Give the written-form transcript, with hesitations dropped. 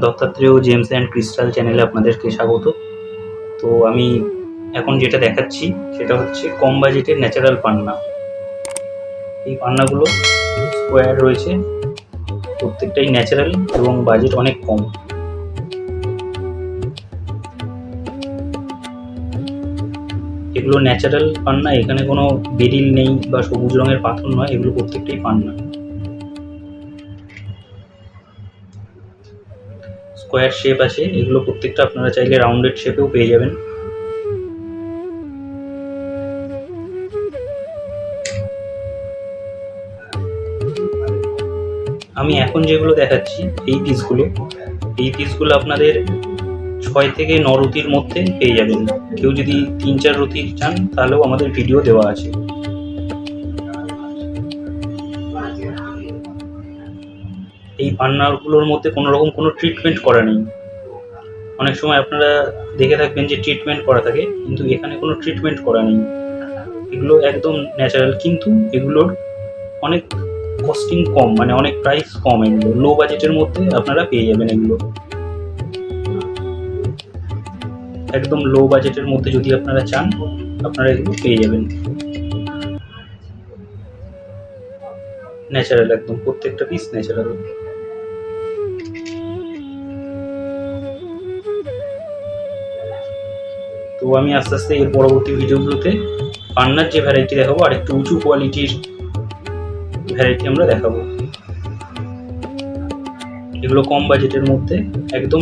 Dattatreya James and crystal চ্যানেলে আপনাদেরকে স্বাগত। তো আমি এখন যেটা দেখাচ্ছি সেটা হচ্ছে কম বাজেটের ন্যাচারাল পান্না। এই পান্নাগুলো স্কোয়ার রয়েছে, প্রত্যেকটাই ন্যাচারাল এবং বাজেট অনেক কম। এগুলো ন্যাচারাল পান্না, এখানে কোনো বেরিল নেই বা সবুজ রঙের পাথর নয়, এগুলো প্রত্যেকটাই পান্না। স্কোয়ার শেপ আছে, এগুলো প্রত্যেকটা আপনারা চাইলে রাউন্ডেড শেপেও পেয়ে যাবেন। আমি এখন যেগুলো দেখাচ্ছি এই পিসগুলো আপনাদের 6 থেকে 9 রতির মধ্যে পেয়ে যাবেন। কেউ যদি 3-4 রতি চান তাহলেও আমাদের ভিডিও দেওয়া আছে। এই পান্নাগুলোর মধ্যে কোনো রকম কোনো ট্রিটমেন্ট করা নেই। অনেক সময় আপনারা দেখে থাকবেন যে ট্রিটমেন্ট করা থাকে, কিন্তু এখানে কোনো ট্রিটমেন্ট করা নেই। এগুলো একদম ন্যাচারাল, কিন্তু এগুলোর অনেক কস্টিং কম, মানে অনেক প্রাইস কম। এগুলো লো বাজেটের মধ্যে আপনারা পেয়ে যাবেন। এগুলো একদম লো বাজেটের মধ্যে যদি আপনারা চান, আপনারা এগুলো পেয়ে যাবেন। ন্যাচারাল, একদম প্রত্যেকটা পিস ন্যাচারাল। তো আমি আস্তে আস্তে এর পরবর্তী ভিডিওগুলোতে পান্নার যে ভ্যারাইটি দেখাবো, আর একটু উঁচু কোয়ালিটির ভ্যারাইটি আমরা দেখাবো। এগুলো কম বাজেটের মধ্যে একদম